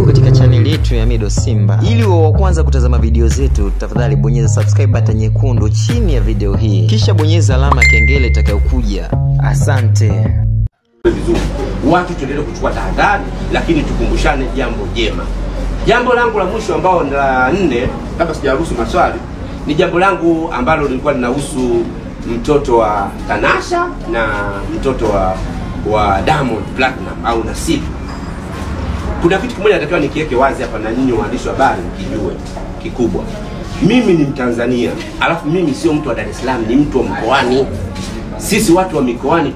Karibu katika channel yetu ya Mido Simba. Ili uwe wa kwanza kutazama video zetu, tafadhali bonyeza subscribe button nyekundu chini ya video hii. Kisha bonyeza alama ya kengele itakayokuja. Asante. Vizuri. Watu tuendelee kuchukua tahadhari, lakini tukumbushane jambo jema. Jambo langu la mwisho ambao la 4, kabla sijaruhusu maswali, ni jambo langu ambalo lilikuwa linahusu mtoto wa Tanasha na mtoto wa Diamond Platinum au Nasibu. Kuna kitu kimoja natakiwa nikiweke wazi hapa na nyinyi waandishi wa habari mkijue kikubwa. Mimi ni Mtanzania, alafu mimi sio mtu wa Dar es Salaam, ni mtu wa mkoani. Sisi watu wa mikoani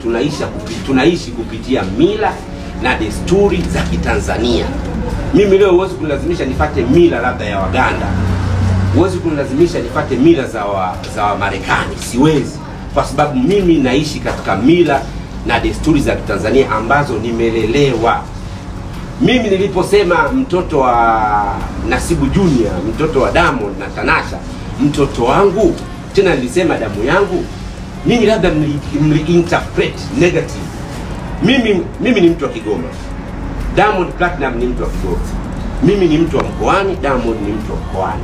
tunaishi kupitia mila na desturi za Kitanzania. Mimi leo huwezi kunilazimisha nipate mila labda ya Waganda. Huwezi kunilazimisha nipate mila za Marekani, siwezi. Kwa sababu mimi naishi katika mila na desturi za Kitanzania ambazo nimelelewa. Mimi niliposema mtoto wa Nasibu Junior, mtoto wa Diamond na Tanasha, mtoto wangu, tena nilisema damu yangu, ninyi labda mli-interpret negative. Mimi ni mtu wa Kigoma. Diamond Platinum ni mtu wa Kigoma. Mimi ni mtu wa mkoani, Diamond ni mtu wa mkoani.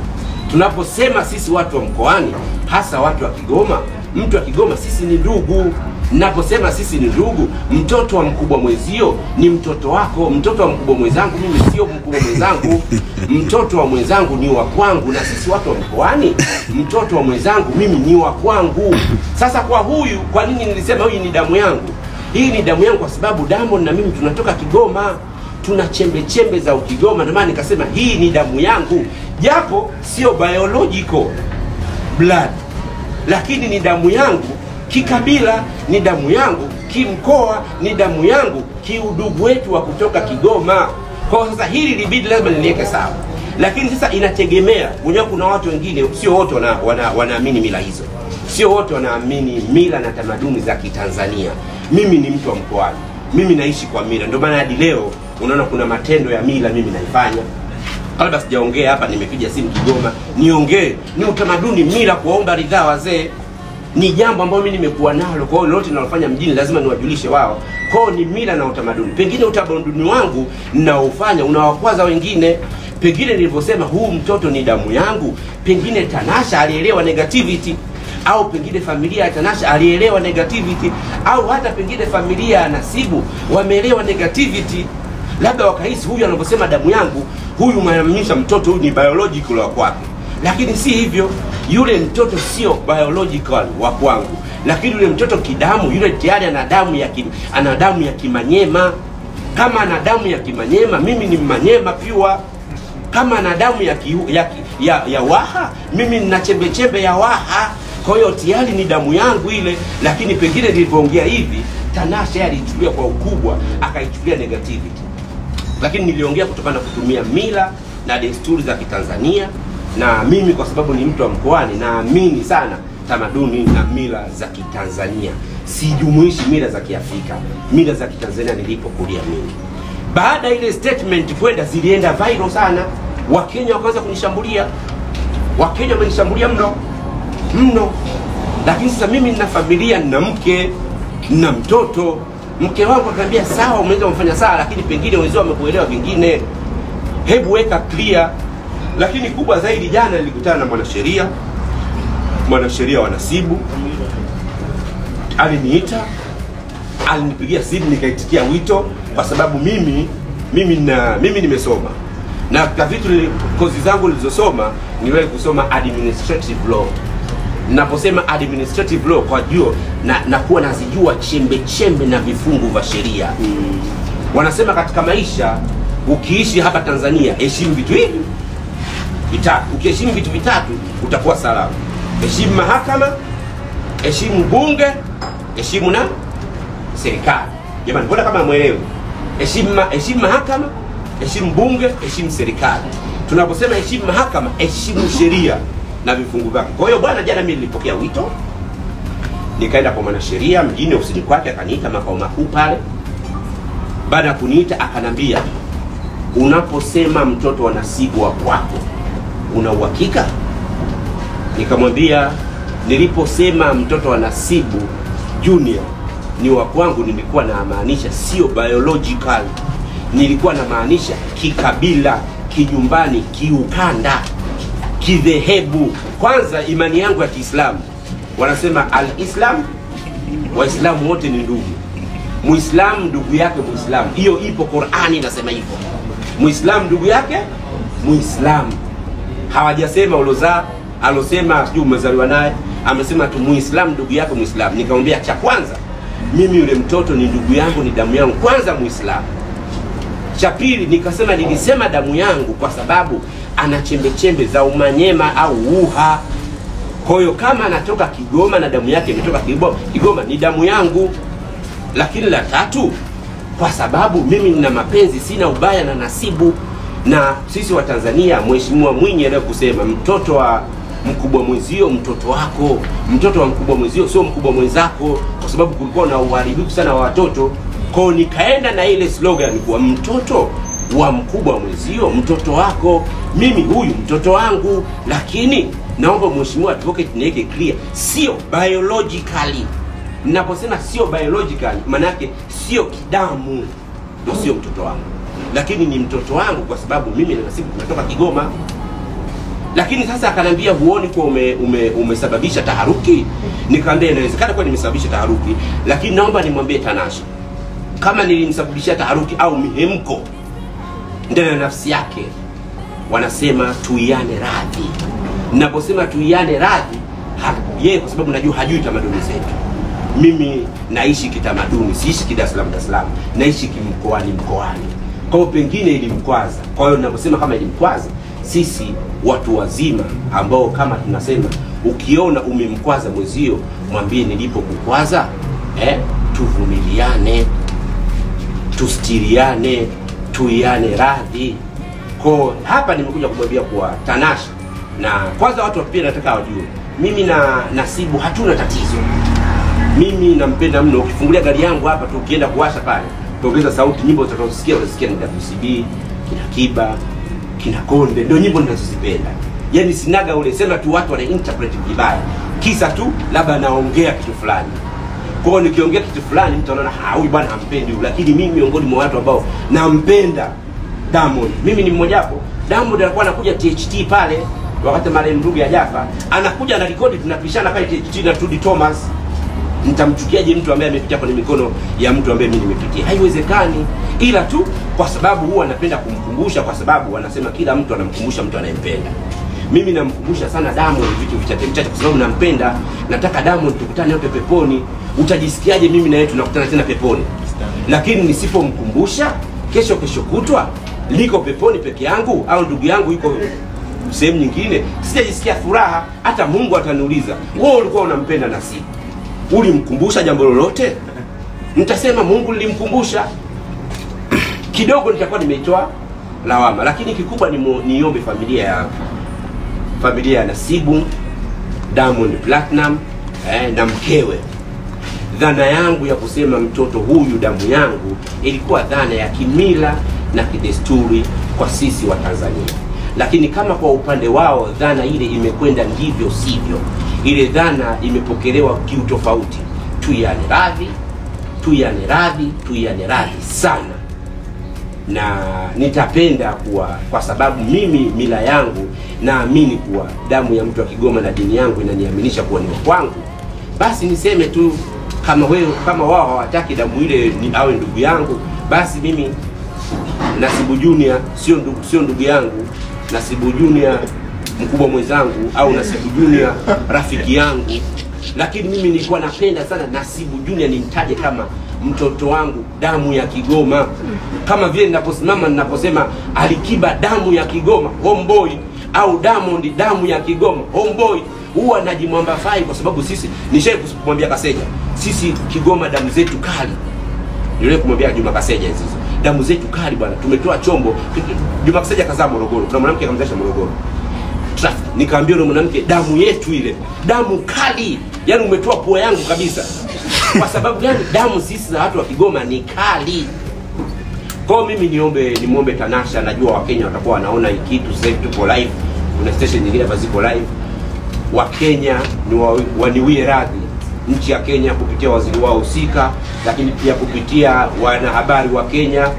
Tunaposema sisi watu wa mkoani, hasa watu wa Kigoma, mtu wa Kigoma sisi ni ndugu. Naposema sisi ni ndugu, mtoto wa mkubwa mwezio ni mtoto wako, mtoto wa mkubwa mwenzangu mimi sio mkubwa mwenzangu. Mtoto wa mwenzangu ni wa kwangu, na sisi watu wa mkoani, mtoto wa mwenzangu mimi ni wa kwangu. Sasa kwa huyu, kwa nini nilisema huyu ni damu yangu? Hii ni damu yangu kwa sababu Diamond na mimi tunatoka Kigoma. Tuna chembe za Ukigoma, ndio maana nikasema hii ni damu yangu. Japo sio biological blood, lakini ni damu yangu kikabila, ni damu yangu kimkoa, ni damu yangu kiudugu wetu wa kutoka Kigoma. Kwa sasa hili libidi lazima niliweke sawa. Lakini sasa inategemea, kuna watu wengine sio wote wanaamini mila hizo. Sio wote wanaamini mila na tamaduni za Kitanzania. Mimi ni mtu wa mkoani. Mimi naishi kwa mila. Ndio maana hadi leo unaona kuna matendo ya mila mimi naifanya. Kabla sijaongea hapa nimepiga simu Kigoma, niongee ni utamaduni, mila, kuomba ridhaa wazee. Ni jambo ambalo mimi nimekuwa nalo, kwa hiyo lolote ninalofanya mjini lazima niwajulishe wao. Kwa hiyo ni mila na utamaduni. Pengine utamaduni wangu ninaofanya unawakwaza wengine. Pengine nilivyosema huu mtoto ni damu yangu, pengine Tanasha alielewa negativity, au pengine familia ya Tanasha alielewa negativity, au hata pengine familia ya Nasibu wameelewa negativity. Labda wakahisi huyu anaposema damu yangu, huyu maanisha mtoto huyu ni biological wa kwake. Lakini si hivyo. Yule mtoto sio biological wa kwangu, lakini yule mtoto kidamu, yule tayari ana damu ya Kimanyema. Kama ana damu ya Kimanyema, mimi ni Manyema pia. Kama ana damu ya Waha, mimi nina chembe ya Waha. Kwa hiyo tayari ni damu yangu ile. Lakini pengine nilipoongea hivi, Tanasha alichukulia kwa ukubwa, akaichukulia negativity. Lakini niliongea kutokana na kutumia mila na desturi za Kitanzania. Na mimi kwa sababu ni mtu wa mkoani, naamini sana tamaduni na mila za Kitanzania. Sijumuishi mila za Kiafrika. Mila za Kitanzania nilipokulia mimi. Baada ile statement kwenda, zilienda viral sana. Wakenya wakaanza kunishambulia. Wakenya wamenishambulia mno. Lakini sasa mimi nina familia, nina mke, nina mtoto. Mke wangu akaniambia sawa, umeweza kufanya sawa, lakini pengine wenzao wamekuelewa vingine. Hebu weka clear. Lakini kubwa zaidi, jana nilikutana na mwanasheria wa Nasibu. Aliniita, alinipigia simu, nikaitikia wito kwa sababu mimi nimesoma. Na kwa vitu kozi zangu nilizosoma, niliwahi kusoma administrative law. Ninaposema administrative law kwa juu na kuwa nazijua chembe na vifungu vya sheria. Wanasema katika maisha, ukiishi hapa Tanzania, heshimu vitu hivi vitatu. Ukiheshimu vitu vitatu utakuwa salama. Heshimu mahakama, heshimu bunge, heshimu na serikali. Jamani, mbona kama muelewe? Heshimu mahakama, heshimu bunge, heshimu serikali. Tunaposema heshimu mahakama, heshimu sheria na vifungu vyake. Kwa hiyo bwana, jana mimi nilipokea wito. Nikaenda kwa mwanasheria mjini ofisini kwake, akaniita makao makuu pale. Baada ya kuniita akanambia, unaposema mtoto wa Nasibu wa kwako, una uhakika? Nikamwambia niliposema mtoto wa Nasibu Junior ni wa kwangu, nilikuwa na maanisha sio biological. nilikuwa namaanisha kikabila, kinyumbani, kiukanda, kidhehebu. Kwanza imani yangu ya Kiislamu wanasema al-Islam, Waislamu wote ni ndugu. Muislamu ndugu yake Muislamu, hiyo ipo Qur'ani inasema hivyo. Muislamu ndugu yake Muislamu. Hawajasema ulozaa, alosema sijui umezaliwa naye, amesema tu Muislamu ndugu yake Muislamu. Nikamwambia cha kwanza, mimi yule mtoto ni ndugu yangu, ni damu yangu, kwanza Muislamu. Cha pili nikasema, nilisema damu yangu kwa sababu ana chembe chembe za umanyema au uha. Kwa hiyo kama anatoka Kigoma na damu yake imetoka Kigoma ni damu yangu. Lakini la tatu, kwa sababu mimi nina mapenzi, sina ubaya na nasibu. Na sisi wa Tanzania, Mheshimiwa Mwinyi anayekusema mtoto wa mkubwa mwenzio mtoto wako, mtoto wa mkubwa mwenzio sio mkubwa mwenzako, kwa sababu kulikuwa na uharibifu sana wa watoto. Kwa nikaenda na ile slogan kwa mtoto wa mkubwa mwenzio mtoto wako, mimi huyu mtoto wangu. Lakini naomba Mheshimiwa Advocate niweke clear, sio biologically. Ninaposema sio biologically, maana yake sio kidamu, ndio sio mtoto wangu, lakini ni mtoto wangu kwa sababu mimi na nasibu tunatoka Kigoma. Lakini sasa akanambia huoni kwa umesababisha taharuki? Nikamwambia inawezekana kwa nimesababisha taharuki, lakini naomba nimwambie Tanasha kama nilimsababisha taharuki au mihemko ndani ya nafsi yake. Wanasema tuiane radhi. Ninaposema tuiane radhi, yeye kwa sababu najua hajui tamaduni zetu. Mimi naishi kitamaduni, siishi Dar es Salaam, naishi kimkoani. Kwa hiyo pengine ilimkwaza. Kwa hiyo ninaposema kama ilimkwaza, sisi watu wazima ambao kama tunasema ukiona umemkwaza mwenzio mwambie nilipokukwaza, tuvumiliane, tustiriane, tuiane radhi. Kwa hapa nimekuja kumwambia kwa Tanasha, na kwanza watu pia nataka wajue mimi na Nasibu hatuna tatizo. Mimi nampenda mno. Ukifungulia gari yangu hapa tu ukienda kuwasha pale, tuongeza sauti, nyimbo utakazosikia utasikia ni WCB, kina Kiba, kina Konde, ndio nyimbo ninazozipenda. Yaani sinaga ule sema tu watu wana interpret vibaya, kisa tu labda naongea kitu fulani. Kwa hiyo nikiongea kitu fulani mtu anaona huyu bwana hampendi huyu, lakini mimi miongoni mwa watu ambao nampenda Diamond. Mimi ni mmoja wapo. Diamond alikuwa anakuja THT pale wakati marehemu ndugu ya Jafa, anakuja na rekodi, tunapishana pale THT na Tudi Thomas. Nitamchukiaje mtu ambaye amepitia kwenye mikono ya mtu ambaye mimi nimepitia? Haiwezekani. Ila tu kwa sababu huwa anapenda kumkumbusha, kwa sababu wanasema kila mtu anamkumbusha mtu anayempenda. Mimi namkumbusha sana Diamond vitu vichache kwa sababu nampenda. Nataka Diamond tukutane wote peponi. Utajisikiaje mimi na yeye tunakutana tena peponi? Lakini nisipomkumbusha, kesho kutwa liko peponi peke yangu au ndugu yangu yuko sehemu nyingine, sitajisikia furaha. Hata Mungu ataniuliza, wewe ulikuwa unampenda Nasibu, ulimkumbusha jambo lolote? Nitasema Mungu nilimkumbusha. Kidogo nitakuwa nimeitoa lawama, lakini kikubwa niombe familia ya Nasibu, Diamond Platinum na mkewe. Dhana yangu ya kusema mtoto huyu damu yangu ilikuwa dhana ya kimila na kidesturi kwa sisi wa Tanzania. Lakini kama kwa upande wao dhana ile imekwenda ndivyo sivyo, ile dhana imepokelewa kiutofauti. Tuiane radhi sana. Na nitapenda kwa sababu mimi mila yangu naamini kuwa damu ya mtu wa Kigoma na dini yangu inaniaminisha kuwa ni kwangu. Basi niseme tu kama wao hawataki damu ile awe ndugu yangu, basi mimi Nasibu Junior sio ndugu yangu. Nasibu Junior mkubwa mwenzangu, au Nasibu Junior rafiki yangu. Lakini mimi nilikuwa napenda sana Nasibu Junior nimtaje kama mtoto wangu, damu ya Kigoma. Kama vile ninaposema Alikiba damu ya Kigoma, homeboy, au Diamond damu ya Kigoma, homeboy, huwa najimwamba fai kwa sababu sisi nishaye kumwambia Kaseja, sisi Kigoma damu zetu kali. Yule kumwambia Juma Kaseja hizo damu zetu kali bwana, tumetoa chombo. Juma Kaseja kazaa Morogoro, kuna mwanamke akamzalisha Morogoro. Nikamwambia yule mwanamke, damu yetu ile, damu kali. Yaani umetoa pua yangu kabisa. Kwa sababu gani? Damu sisi za watu wa Kigoma ni kali. Kwa mimi nimuombe Tanasha, najua Wakenya watakuwa wanaona hiki kitu sasa hivi tupo live. Kuna station nyingine hapa ziko live. Wakenya waniwie radhi. Nchi ya Kenya kupitia waziri wao husika, lakini pia kupitia wanahabari wa Kenya,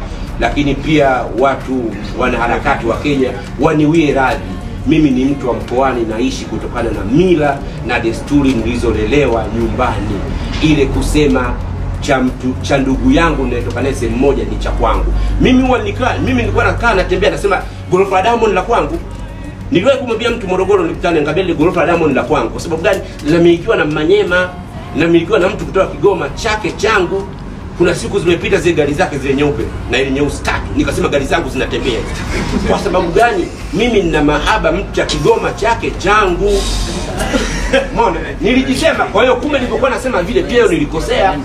lakini pia watu wanaharakati wa Kenya waniwie radhi. Mimi ni mtu wa mkoani, naishi kutokana na mila na desturi nilizolelewa nyumbani. Ile kusema cha ndugu yangu ninayetokana sehemu moja ni cha kwangu. Mimi nilikuwa nakaa natembea nasema gorofa la Diamond la kwangu. Niliwahi kumwambia mtu Morogoro nikutane ngambia gorofa la Diamond la kwangu. Kwa sababu gani? Linamilikiwa na Manyema, linamilikiwa na mtu kutoka Kigoma, chake changu. Kuna siku zimepita zile gari zake zile nyeupe na ile nyeusi tatu. Nikasema gari zangu zinatembea. Kwa sababu gani? Mimi nina mahaba mtu cha Kigoma, chake changu. Mbona nilijisema, kwa hiyo kumbe nilipokuwa nasema vile pia nilikosea.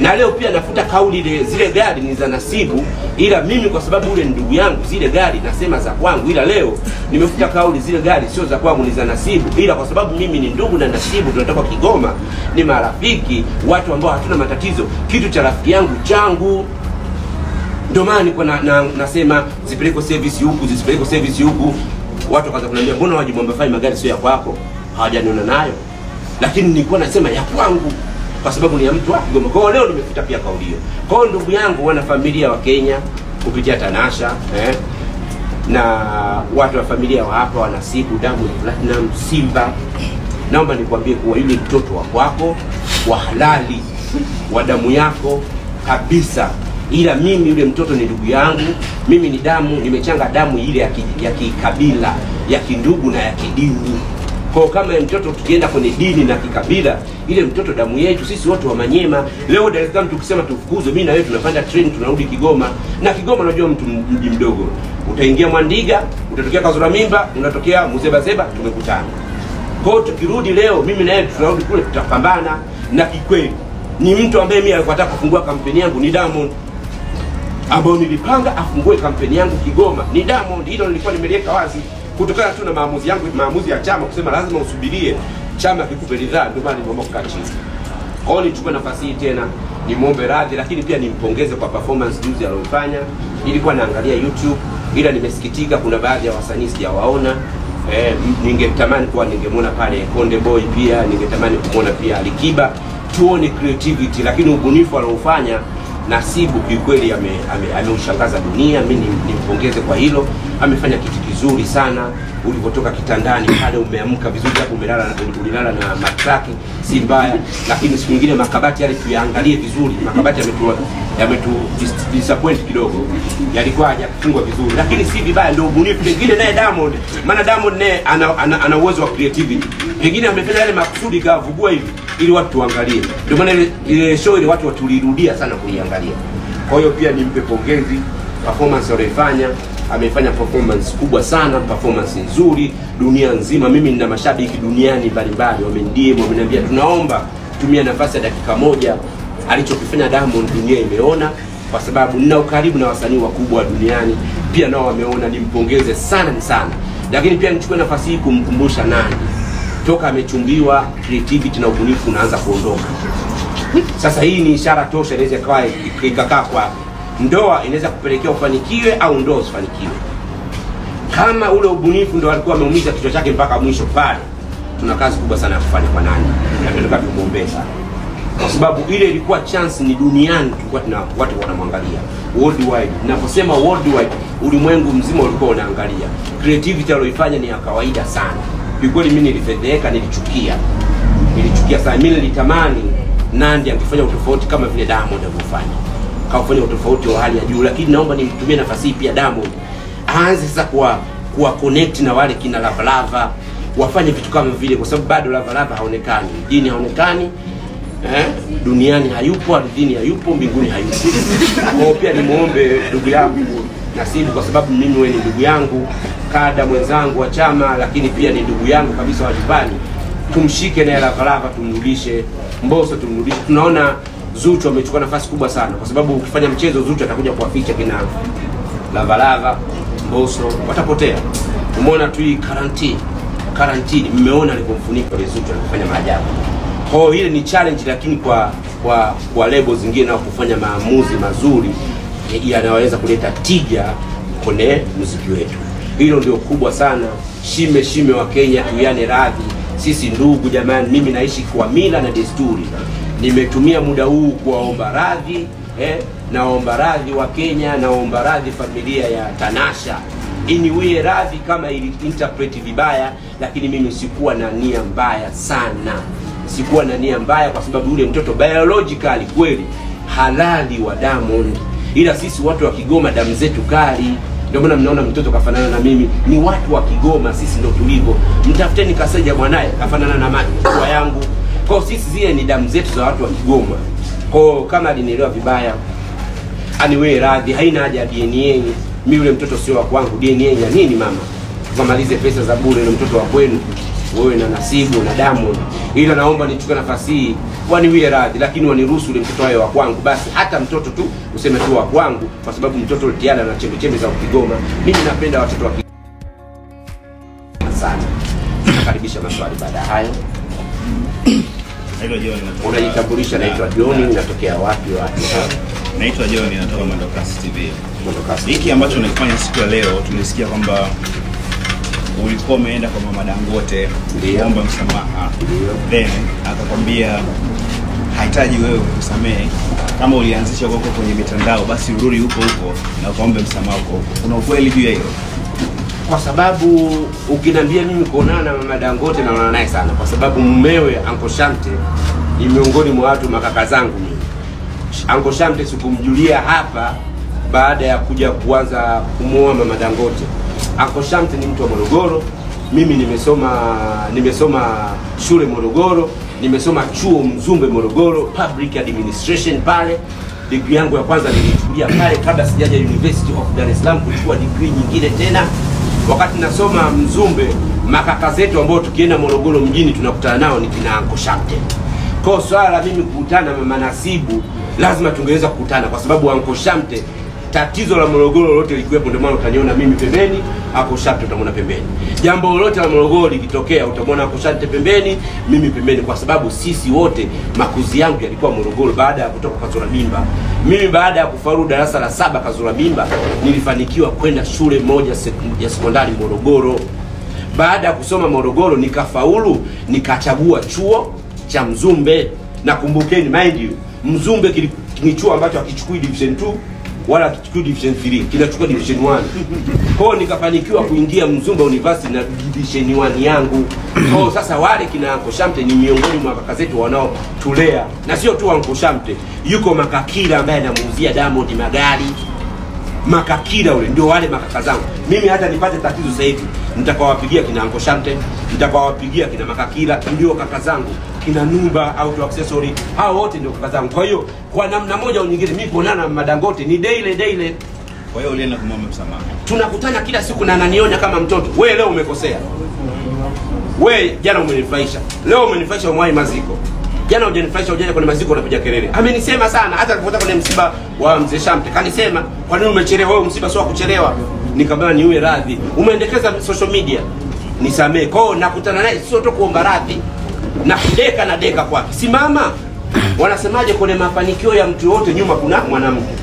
Na leo pia nafuta kauli zile gari ni za Nasibu, ila mimi kwa sababu ule ndugu yangu zile gari nasema za kwangu, ila leo nimefuta kauli zile gari sio za kwangu ni za Nasibu, ila kwa sababu mimi ni ndugu na Nasibu tunatoka Kigoma, ni marafiki, watu ambao hatuna matatizo, kitu cha rafiki yangu changu. Ndio maana niko nasema zipeleke service huku, zisipeleke service huku. Watu wakaanza kuniambia mbona Wajimwamba Fai magari sio ya kwako? Hawajaniona nayo. Lakini nilikuwa nasema ya kwangu kwa sababu ni ya mtu wa Kigoma. Kwa hiyo leo nimefuta pia kauli hiyo. Kwa hiyo ndugu yangu, wana familia wa Kenya kupitia Tanasha na watu wa familia wa hapa wa Nasibu, Diamond Platinum, Simba, naomba nikwambie kuwa yule mtoto wa kwako wa halali wa damu yako kabisa, ila mimi yule mtoto ni ndugu yangu. Mimi ni damu, nimechanga damu ile ya kikabila, ya kindugu na ya kidini. Kwa kama mtoto tukienda kwenye dini na kikabila, ile mtoto damu yetu sisi wote wa Manyema. Leo Dar es Salaam tukisema tufukuzwe, mimi na wewe tunapanda train tunarudi Kigoma. Na Kigoma unajua mji mdogo. Utaingia Mwandiga, utatokea Kazura Mimba, unatokea Muzebazeba, tumekutana. Kwa hiyo tukirudi leo mimi na wewe tunarudi kule, tutapambana. Na kikweli ni mtu ambaye mimi alikuwa anataka kufungua kampeni yangu ni Diamond, ambao nilipanga afungue kampeni yangu Kigoma ni Diamond. Hilo nilikuwa nimeliweka wazi kutokana tu na maamuzi ya chama kusema lazima usubirie chama kikupe ridhaa, ndio maana nimeamua kukaa chini. Kwa hiyo nichukue nafasi hii tena nimuombe radhi, lakini pia nimpongeze kwa performance juzi aliyofanya. Nilikuwa naangalia YouTube, ila nimesikitika kuna baadhi ya wasanii sijawaona. Ningetamani kuwa ningemuona pale Konde Boy, pia ningetamani kumuona pia Alikiba, tuone creativity, lakini ubunifu aliofanya Nasibu kikweli ameushangaza dunia. Mimi nimpongeze kwa hilo, amefanya kitu kizuri sana. Ulipotoka kitandani pale umeamka vizuri, hapo ulilala na matraki si mbaya, lakini siku nyingine makabati yale tuyaangalie vizuri. Makabati yametu disappoint kidogo, yalikuwa hajakufungwa vizuri, lakini si vibaya, ndio ubunifu. Pengine naye Diamond, maana Diamond naye ana uwezo wa creativity, pengine amefanya yale makusudi kavugua hivi ili watu tuangalie. Ndio maana ile show ile watu watulirudia sana kuiangalia. Kwa hiyo pia nimpe pongezi, performance aliyofanya, amefanya performance kubwa sana, performance nzuri dunia nzima. Mimi nina mashabiki duniani mbalimbali wameniambia tunaomba tumia nafasi ya dakika moja alichokifanya Diamond, dunia imeona, kwa sababu nina ukaribu na wasanii wakubwa duniani, pia nao wameona. Nimpongeze sana sana. Lakini pia nichukue nafasi hii kumkumbusha Nandy, toka amechumbiwa creativity na ubunifu unaanza kuondoka. Sasa hii ni ishara tosha, inaweza ikakaa kwa ndoa, inaweza kupelekea ufanikiwe au ndoa usifanikiwe. Kama ule ubunifu ndio alikuwa ameumiza kichwa chake mpaka mwisho pale, tuna kazi kubwa sana ya kufanya kwa Nandy, na tunataka tumuombe sana, kwa sababu ile ilikuwa chance ni duniani, tulikuwa tuna watu wanamwangalia worldwide. Ninaposema worldwide, ulimwengu mzima ulikuwa unaangalia. Creativity aliyofanya ni ya kawaida sana. Kikweli mimi nilifedheka, nilichukia sana. Mimi nilitamani Nandy angefanya utofauti kama vile Diamond alivyofanya. Kafanya utofauti wa hali ya juu, lakini naomba nimtumie nafasi hii pia Diamond aanze sasa kuwa connect na wale kina Lava, wafanye vitu kama vile, kwa sababu bado Lava haonekani, dini haonekani, duniani hayupo, ardhini hayupo, mbinguni hayupo. Kwa pia nimuombe ndugu yangu Nasibu, kwa sababu mimi wewe ni ndugu yangu, kada mwenzangu wa chama, lakini pia ni ndugu yangu kabisa wa nyumbani. Tumshike na Lava, tumrudishe Mbosso, tumrudishe. Tunaona Zuchu amechukua nafasi kubwa sana, kwa sababu ukifanya mchezo Zuchu atakuja kuwaficha kina Lava, Mbosso watapotea. Umeona tu hii quarantine, mmeona alipomfunika ile Zuchu alifanya maajabu. Kwa hiyo ile ni challenge, lakini kwa lebo zingine na kufanya maamuzi mazuri yanaweza kuleta tija kwenye muziki wetu. Hilo ndio kubwa sana. Shime wa Kenya, tuyane radhi, sisi ndugu jamani. Mimi naishi kwa mila na desturi. Nimetumia muda huu kuwaomba radhi, naomba radhi wa Kenya, naomba radhi familia ya Tanasha. Iniwie radhi kama ili interpret vibaya, lakini mimi sikuwa na nia mbaya sana. Sikuwa na nia mbaya kwa sababu yule mtoto biologically kweli halali wa Diamond. Ila sisi watu wa Kigoma damu zetu kali. Ndio maana mnaona mtoto kafanana na mimi. Ni watu wa Kigoma, sisi ndio tulivyo. Mtafuteni Kaseja mwanae kafanana na maji kwa yangu. Kwa sisi zile ni damu zetu za watu wa Kigoma. Kwa kama alinielewa vibaya, aniwe radhi, haina haja ya DNA. Mimi yule mtoto sio wa kwangu. DNA ya nini mama? Tukamalize pesa za bure, yule mtoto wa kwenu. Wewe na Nasibu na Diamond. Ila naomba nichukue nafasi hii waniwie radhi, lakini waniruhusu yule mtoto wawe wa kwangu. Basi hata mtoto tu useme tu wa kwangu, kwa sababu mtoto tiana na chembe za Kigoma. Mimi napenda watoto wa Kigoma sana. Nakaribisha maswali baada hayo. Naitwa John. Unajitambulisha? Naitwa John. Natokea wapi? Naitwa John, natoka Mwendokasi TV. Mwendokasi. Hiki ambacho unakifanya siku ya leo, tulisikia kwamba ulikuwa umeenda kwa Mama Dangote kuomba msamaha. Then akakwambia hahitaji wewe kukusamehe, kama ulianzisha huko kwenye mitandao basi urudi huko na ukaombe msamaha huko. Kuna ukweli juu ya hilo? Kwa sababu ukiniambia mimi kuonana na Mama Dangote naona naye sana, kwa sababu mumewe Uncle Shamte ni miongoni mwa watu makaka zangu mimi. Uncle Shamte sikumjulia hapa baada ya kuja kuanza kumuoa Mama Dangote. Uncle Shamte ni mtu wa Morogoro. Mimi nimesoma shule Morogoro, nimesoma chuo Mzumbe Morogoro, public administration pale. Degree yangu ya kwanza nilichukulia pale kabla sijaja University of Dar es Salaam kuchukua degree nyingine tena. Wakati nasoma Mzumbe, makaka zetu ambao tukienda Morogoro mjini tunakutana nao ni kina Uncle Shamte. Kwa swala la mimi kukutana Mama Nasibu, lazima tungeweza kukutana kwa sababu Uncle Shamte tatizo la Morogoro lote likiwepo, ndio maana utaniona mimi pembeni, Uncle Shamte utamwona pembeni. Jambo lolote la Morogoro likitokea utamwona Uncle Shamte pembeni, mimi pembeni, kwa sababu sisi wote makuzi yangu yalikuwa Morogoro. Baada ya kutoka Kazura Mimba, mimi baada ya kufaulu darasa la 7 Kazura Mimba, nilifanikiwa kwenda shule moja ya sekondari Morogoro. Baada ya kusoma Morogoro nikafaulu, nikachagua chuo cha Mzumbe. Na kumbukeni, mind you, Mzumbe ni chuo ambacho hakichukui division 2 wala kichukua division 3, kinachukua division 1. Kwa nikafanikiwa kuingia Mzumbe University na division 1 yangu. Kwa sasa wale kina Uncle Shamte ni miongoni mwa kaka zetu wanao tulea. Na sio tu Uncle Shamte, yuko Makakila ambaye anamuuzia Diamond magari. Makakila ule ndio wale makaka zangu. Mimi hata nipate tatizo sasa hivi nitakawapigia kina Uncle Shamte, nitakawapigia kina Makakila, ndio kaka zangu. Kina Numba Auto Accessory, hao wote ndio kaka zangu. Kwa hiyo kwa namna moja au nyingine mimi kuonana na Mama Dangote ni daily. Kwa hiyo ulienda kumwomba msamaha? Tunakutana kila siku na ananionya kama mtoto. Wewe leo umekosea. Wewe jana umenifurahisha. Leo umenifurahisha umwai maziko. Jana hujanifurahisha, hujaja kwenye maziko unapiga kelele. Amenisema sana hata alipotoka kwenye msiba wa Mzee Shamte. Kanisema, "Kwa nini umechelewa? Wewe msiba sio kuchelewa." Nikamwambia niwe radhi. Umeendekeza social media. Nisamee. Kwa hiyo nakutana naye sio tu kuomba radhi. Na deka kwake. Simama. Wanasemaje, kwenye mafanikio ya mtu yote nyuma kuna mwanamke.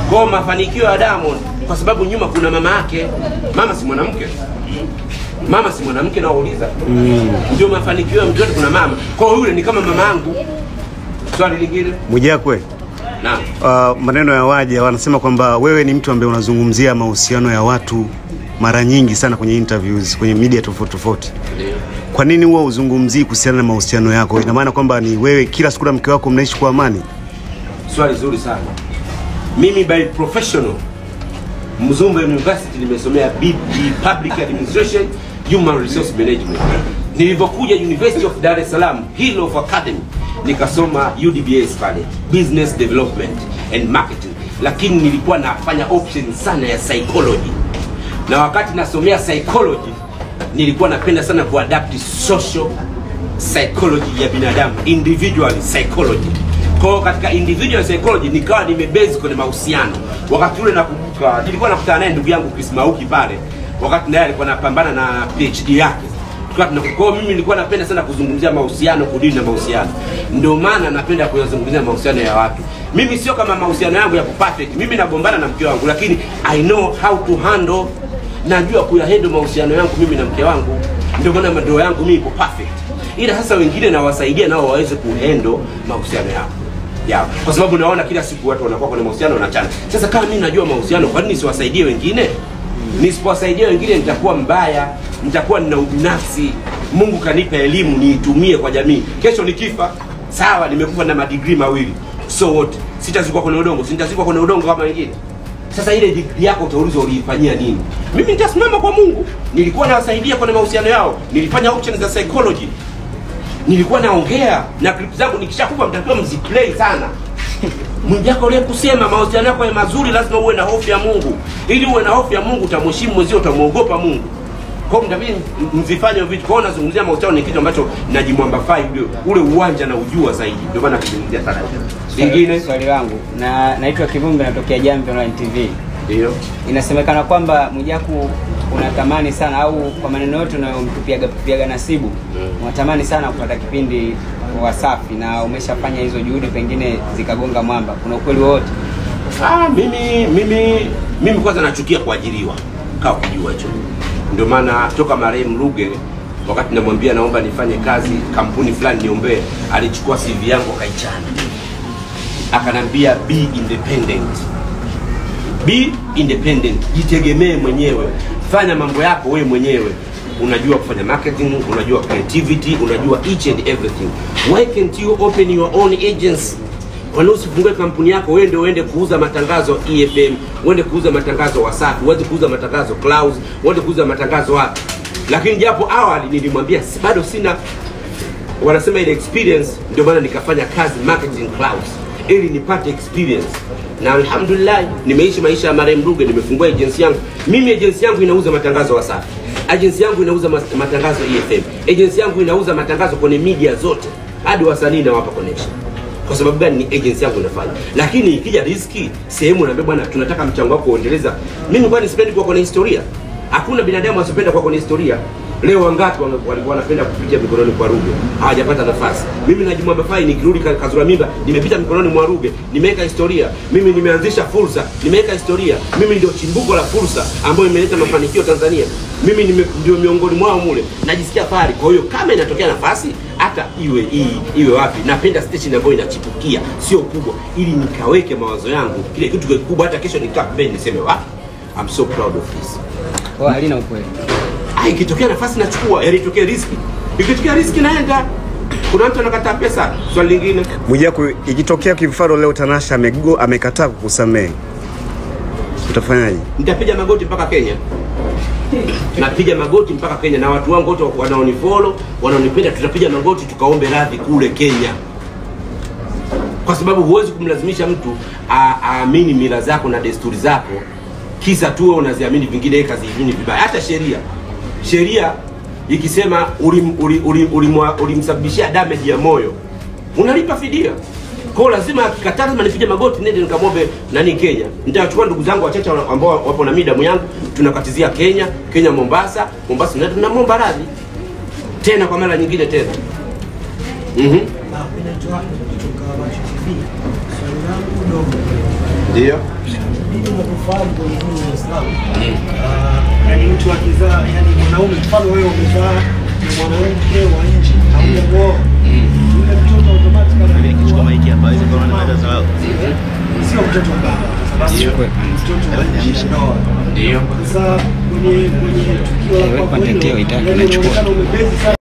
Kwa mafanikio ya Diamond kwa sababu nyuma kuna mama yake. Mama si mwanamke. Mama si mwanamke, nauliza. Ndio mafanikio ya mtu yote kuna mama. Kwa hiyo yule ni kama mama yangu. Swali lingine? Mwijakwe. Naam. Maneno ya waja wanasema kwamba wewe ni mtu ambaye unazungumzia mahusiano ya watu mara nyingi sana kwenye interviews, kwenye media tofauti. Kwa nini huwa uzungumzii kuhusiana na mahusiano yako? Ina maana kwamba ni wewe kila siku na mke wako mnaishi kwa amani? Swali zuri sana. Mimi by professional Mzumbe University nimesomea BB Public Administration, Human Resource Management. Nilipokuja University of Dar es Salaam, Hill of Academy, nikasoma UDBS pale, Business Development and Marketing. Lakini nilikuwa nafanya option sana ya psychology. Na wakati nasomea psychology, nilikuwa napenda sana kuadapt social psychology ya binadamu, individual psychology. Kwa katika individual psychology nikawa nimebase kwenye mahusiano. Wakati ule nakumbuka nilikuwa nakutana naye ndugu yangu Chris Mauki pale. Wakati naye alikuwa anapambana na PhD yake. Kwa mimi nilikuwa napenda sana kuzungumzia mahusiano, kudili na mahusiano. Ndio maana napenda kuzungumzia mahusiano ya watu. Mimi sio kama mahusiano yangu ya perfect. Mimi nagombana na mke wangu, lakini I know how to handle, najua kuyahandle mahusiano yangu mimi na mke wangu. Ndio maana ndoa yangu mimi iko perfect. ila sasa wengine nawasaidia nao waweze kuhandle mahusiano yao, kwa sababu naona kila siku watu wanakuwa kwenye mahusiano wanachana. Sasa kama mimi najua mahusiano, kwa nini siwasaidie wengine? Nisipowasaidia wengine nitakuwa mbaya, nitakuwa nina ubinafsi. Mungu kanipa elimu niitumie kwa jamii. Kesho nikifa, sawa, nimekufa na madigrii mawili, so what? Sitazikwa kwenye udongo, sitazikwa kwenye udongo kama wengine. Sasa ile degree yako utaulizwa uliifanyia nini? Mimi nitasimama kwa Mungu. Nilikuwa nawasaidia kwenye mahusiano yao, nilifanya options za psychology, nilikuwa naongea na clip zangu. Nikishakufa mtakiwa mziplay sana. Mwingiako ule kusema mahusiano yako ya mazuri, lazima uwe na hofu ya Mungu. Ili uwe na hofu ya Mungu, utamheshimu mwenzio, utamuogopa Mungu. Kwa hiyo mtabidi mzifanye vitu. Kwa hiyo nazungumzia mahusiano ni kitu ambacho najimwambafai ule uwanja na ujua zaidi. Ndio maana kuzungumzia sana. Lingine swali langu, naitwa Kivumbi, natokea Jamvi Online TV. Ndio. Inasemekana kwamba Mwijaku unatamani sana, au kwa maneno yote unayomtupiaga Nasibu, unatamani sana kupata kipindi Wasafi, na umeshafanya hizo juhudi, pengine zikagonga mwamba. Kuna ukweli wote? Mimi kwanza nachukia kuajiriwa. Kaa kujua hicho. Ndio maana toka marehemu Ruge, wakati namwambia naomba nifanye kazi kampuni fulani niombe, alichukua CV yangu akaichana. Akanambia be independent. Be independent. Jitegemee mwenyewe. Fanya mambo yako wewe mwenyewe. Unajua kufanya marketing, unajua creativity, unajua each and everything. Why can't you open your own agency? Wala usifungue kampuni yako wewe ndio uende kuuza matangazo EFM, uende kuuza matangazo Wasafi, uende kuuza matangazo Clouds, uende kuuza matangazo wapi. Lakini japo awali nilimwambia bado sina, wanasema ile experience, ndio maana nikafanya kazi marketing Clouds ili nipate experience. Na alhamdulillah nimeishi maisha ya marehemu Ruge, nimefungua agency yangu. Mimi agency yangu inauza matangazo Wasafi. Agency yangu inauza matangazo EFM. Agency yangu inauza matangazo kwenye media zote. Hadi wasanii na wapa connection. Kwa sababu gani? Ni agency yangu inafanya. Lakini ikija riski, sehemu naambia bwana tunataka mchango wako uendeleza. Mimi kwani sipendi kuwa kwenye historia? Hakuna binadamu asipenda kuwa kwenye historia. Leo wangapi walikuwa wanapenda kupitia mikononi kwa Ruge, hawajapata nafasi. Mimi najimwambafai nikirudi Kazura Mimba, nimepita mikononi mwa Ruge, nimeweka historia. Mimi nimeanzisha fursa, nimeweka historia. Mimi ndio chimbuko la fursa ambayo imeleta mafanikio Tanzania. Mimi ndio miongoni mwao mule. Najisikia fahari. Kwa hiyo kama inatokea nafasi, hata iwe wapi, napenda station ambayo inachipukia, sio kubwa, ili nikaweke mawazo yangu kile kitu kikubwa. Hata kesho nikapenda niseme I'm so proud of this. Kwa halina ukweli. Ikitokea nafasi nachukua, itokee riski. Ikitokea riski naenda. Kuna mtu anakataa pesa. Swali lingine, Mwijaku, ikitokea kimfano leo Tanasha amekataa kukusamehe, utafanyaje? Nitapiga magoti mpaka Kenya. Napiga magoti mpaka Kenya, na watu wangu wote wanaonifollow, wanaonipenda, tutapiga magoti tukaombe radhi kule Kenya. Kwa sababu huwezi kumlazimisha mtu aamini mila zako na desturi zako kisa tu unaziamini vingine yeye kaziamini vibaya. Hata sheria ikisema ulimsababishia damage ya moyo, unalipa fidia. Kwa lazima akikataa, lazima nipige magoti nende nikamwombe nani Kenya. Nitachukua ndugu zangu wachache ambao wapo na damu yangu, tunakatizia Kenya Mombasa na tunamwomba radhi tena kwa mara nyingine tena. Ndio. Ndio unafahamu kwa nini Uislamu. Yani mtu akizaa, yani mwanaume, mfano wewe umezaa na mwanamke wa nje, haujaoa. Yule mtoto automatically Kichukua maiki hapa hizo kwa maana za wao. sio mtoto wa baba, sababu mtoto wa ndoa. Ndio. Sasa kwenye tukio la kwa hiyo, inaonekana umebezi sana